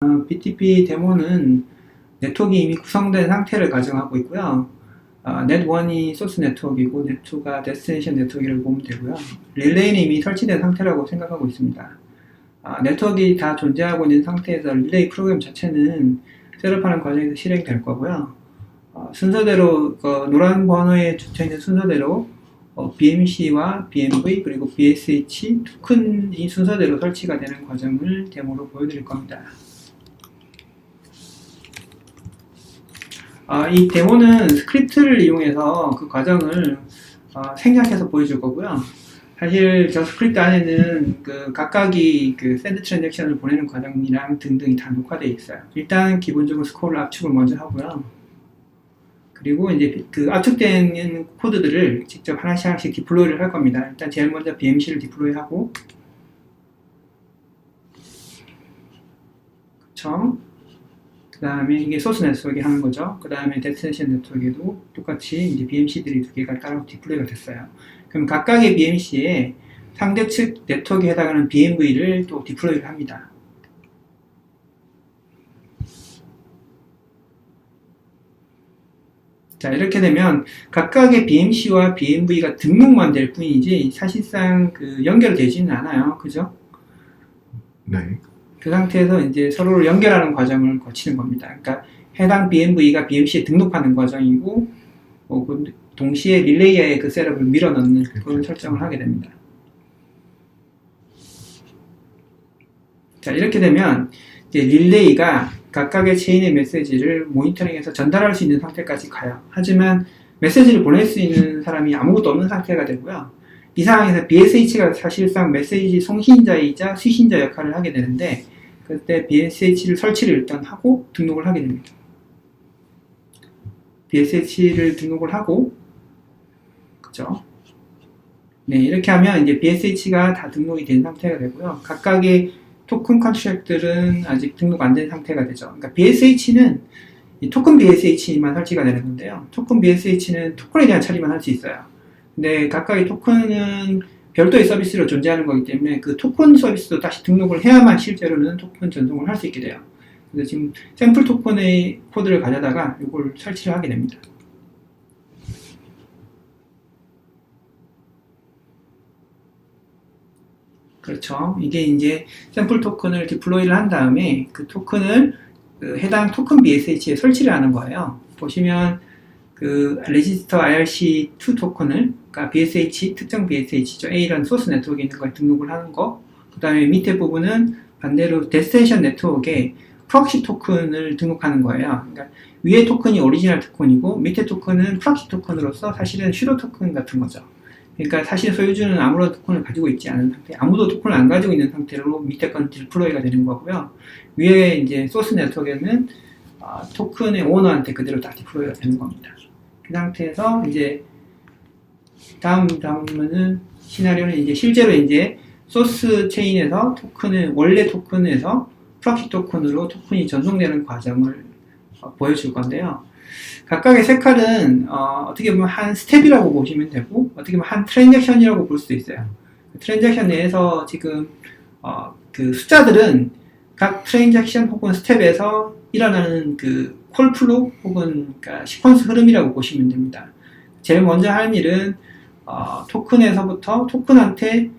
BTP 데모는 네트워크가 이미 구성된 상태를 가정하고 있고요. 넷1이 소스 네트워크이고 넷2가 데스티네이션 네트워크라고 보면 되고요. 릴레이는 이미 설치된 상태라고 생각하고 있습니다. 네트워크가 다 존재하고 있는 상태에서 릴레이 프로그램 자체는 셋업하는 과정에서 실행될 거고요. 순서대로 노란 번호에 적혀있는 순서대로 BMC와 BMV 그리고 BSH 토큰이 순서대로 설치가 되는 과정을 데모로 보여드릴 겁니다. 이 데모는 스크립트를 이용해서 그 과정을 생략해서 보여줄 거고요. 사실 저 스크립트 안에는 각각이 샌드 트랜잭션을 보내는 과정이랑 등등이 다 녹화되어 있어요. 일단 기본적으로 스코어를 압축을 먼저 하고요. 그리고 이제 압축된 코드들을 직접 하나씩 디플로이를 할 겁니다. 일단 제일 먼저 BMC를 디플로이하고, 그쵸? 그 다음에 이게 소스 네트워크에 하는 거죠. 그 다음에 데스티네이션 네트워크에도 똑같이 이제 BMC들이 두 개가 따로 디플레이가 됐어요. 그럼 각각의 BMC에 상대 측 네트워크에 해당하는 BMV를 또 디플레이를 합니다. 자, 이렇게 되면 각각의 BMC와 BMV가 등록만 될 뿐이지 사실상 연결되지는 않아요. 그죠? 네. 그 상태에서 이제 서로를 연결하는 과정을 거치는 겁니다. 그러니까 해당 BMV가 BMC에 등록하는 과정이고, 동시에 릴레이에 그 셋업을 밀어넣는 그런 설정을 하게 됩니다. 자, 이렇게 되면 이제 릴레이가 각각의 체인의 메시지를 모니터링해서 전달할 수 있는 상태까지 가요. 하지만 메시지를 보낼 수 있는 사람이 아무것도 없는 상태가 되고요. 이 상황에서 BSH가 사실상 메시지 송신자이자 수신자 역할을 하게 되는데, 그때 BSH를 설치를 일단 하고 등록을 하게 됩니다. BSH를 등록을 하고, 그죠? 네, 이렇게 하면 이제 BSH가 다 등록이 된 상태가 되고요. 각각의 토큰 컨트랙들은 아직 등록 안 된 상태가 되죠. 그러니까 BSH는 토큰 BSH만 설치가 되는 건데요. 토큰 BSH는 토큰에 대한 처리만 할 수 있어요. 근데 각각의 토큰은 별도의 서비스로 존재하는 거기 때문에 그 토큰 서비스도 다시 등록을 해야만 실제로는 토큰 전송을 할 수 있게 돼요. 그래서 지금 샘플 토큰의 코드를 가져다가 이걸 설치를 하게 됩니다. 그렇죠. 이게 이제 샘플 토큰을 디플로이를 한 다음에 그 토큰을 해당 토큰 BSH에 설치를 하는 거예요. 보시면 레지스터 IRC2 토큰을, 그러니까 BSH, 특정 BSH죠. A라는 소스 네트워크에 있는 걸 등록을 하는 거. 그 다음에 밑에 부분은 반대로 데스티네이션 네트워크에 프록시 토큰을 등록하는 거예요. 그러니까 위에 토큰이 오리지널 토큰이고 밑에 토큰은 프록시 토큰으로서 사실은 슈도 토큰 같은 거죠. 그러니까 사실 소유주는 아무런 토큰을 가지고 있지 않은 상태, 아무도 토큰을 안 가지고 있는 상태로 밑에 건 디플로이가 되는 거고요. 위에 이제 소스 네트워크에는 토큰의 오너한테 그대로 다 디플로이가 되는 겁니다. 그 상태에서 이제 다음은 시나리오는 이제 실제로 이제 소스 체인에서 원래 토큰에서 프록시 토큰으로 토큰이 전송되는 과정을 보여줄 건데요. 각각의 색깔은 어떻게 보면 한 스텝이라고 보시면 되고, 어떻게 보면 한 트랜잭션이라고 볼 수도 있어요. 트랜잭션 내에서 지금 그 숫자들은 각 트랜잭션 혹은 스텝에서 일어나는 콜플로 혹은 시퀀스 흐름이라고 보시면 됩니다. 제일 먼저 할 일은 토큰에서부터 토큰한테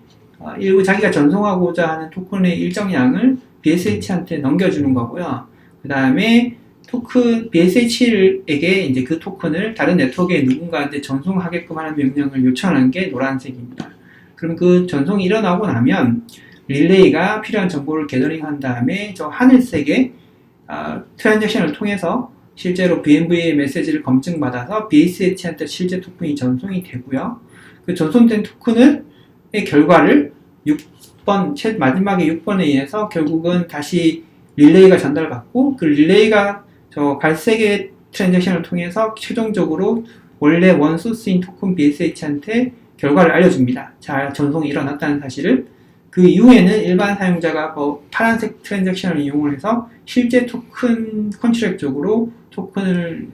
일부 자기가 전송하고자 하는 토큰의 일정량을 BSH한테 넘겨주는 거고요. 그 다음에 BSH에게 이제 그 토큰을 다른 네트워크에 누군가한테 전송하게끔 하는 명령을 요청하는 게 노란색입니다. 그럼 그 전송이 일어나고 나면 릴레이가 필요한 정보를 게더링한 다음에 저 하늘색의 트랜잭션을 통해서 실제로 BMV의 메시지를 검증받아서 BSH한테 실제 토큰이 전송이 되고요. 그 전송된 토큰의 결과를 6번, 마지막에 6번에 의해서 결국은 다시 릴레이가 전달받고, 그 릴레이가 저 갈색의 트랜잭션을 통해서 최종적으로 원래 원 소스인 토큰 BSH한테 결과를 알려줍니다. 잘 전송이 일어났다는 사실을. 그 이후에는 일반 사용자가 파란색 트랜잭션을 이용을 해서 실제 토큰 컨트랙 쪽으로 토큰을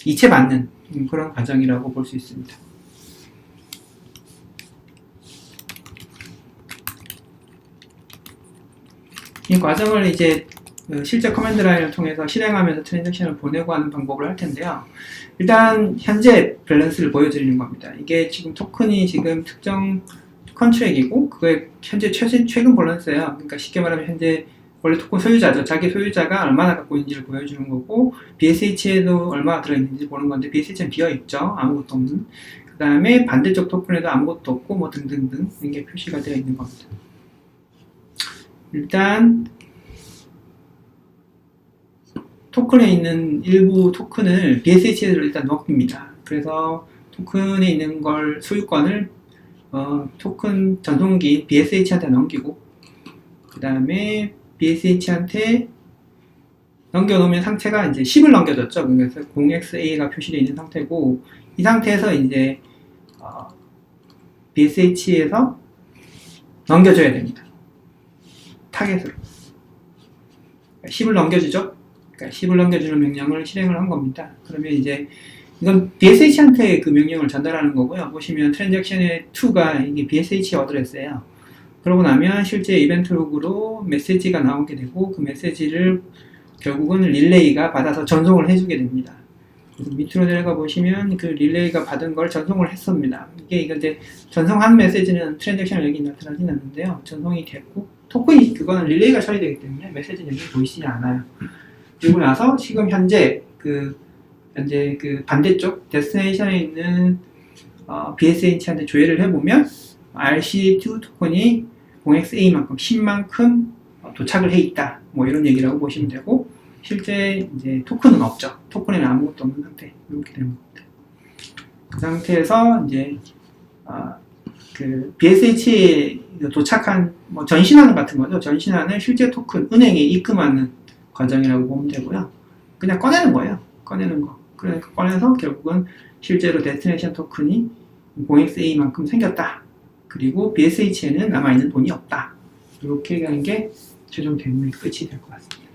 이체받는 그런 과정이라고 볼 수 있습니다. 이 과정을 이제 실제 커맨드 라인을 통해서 실행하면서 트랜잭션을 보내고 하는 방법을 할 텐데요. 일단 현재 밸런스를 보여드리는 겁니다. 이게 지금 토큰이 지금 특정 컨트랙이고 그거의 현재 최근 밸런스예요. 그러니까 쉽게 말하면 현재 원래 토큰 소유자죠. 자기 소유자가 얼마나 갖고 있는지를 보여주는 거고 BSH에도 얼마나 들어있는지 보는 건데 BSH는 비어있죠. 아무것도 없는. 그 다음에 반대쪽 토큰에도 아무것도 없고 뭐 등등등 이런 게 표시가 되어 있는 겁니다. 일단 토큰에 있는 일부 토큰을 BSH에서 일단 넘깁니다. 그래서 토큰에 있는 걸 소유권을 토큰 전송기 BSH한테 넘기고 그 다음에 BSH한테 넘겨놓으면 상태가 이제 10을 넘겨줬죠. 그래서 0xA가 표시되어 있는 상태고 이 상태에서 이제 BSH에서 넘겨줘야 됩니다. 타겟으로 10을 넘겨주죠. 그러니까 10을 넘겨주는 명령을 실행을 한 겁니다. 그러면 이제 이건 BSH한테 그 명령을 전달하는 거고요. 보시면 트랜잭션의 2가 이게 BSH 어드레스예요. 그러고 나면 실제 이벤트 로그로 메시지가 나오게 되고 그 메시지를 결국은 릴레이가 받아서 전송을 해주게 됩니다. 그래서 밑으로 내려가 보시면 그 릴레이가 받은 걸 전송을 했습니다. 이게 이제 전송한 메시지는 트랜잭션 여기 나타나진 않는데요. 전송이 됐고 토큰이 그거는 릴레이가 처리되기 때문에 메시지는 여기 보이시지 않아요. 그리고 나서 지금 현재 그 반대쪽 데스티네이션에 있는 BSH한테 조회를 해보면 RC2 토큰이 0xA만큼 10만큼 도착을 해 있다. 뭐 이런 얘기라고 보시면 되고 실제 이제 토큰은 없죠. 토큰에는 아무것도 없는 상태. 이렇게 되는 겁니다. 그 상태에서 이제 그 BSH에 도착한 뭐 전신환 같은 거죠. 전신환을 실제 토큰 은행에 입금하는 과정이라고 보면 되고요. 그냥 꺼내는 거예요. 꺼내는 거. 그러니까 꺼내서 결국은 실제로 데스티네이션 토큰이 0xA만큼 생겼다. 그리고 BSH에는 남아있는 돈이 없다. 이렇게 하는 게 최종 대문의 끝이 될 것 같습니다.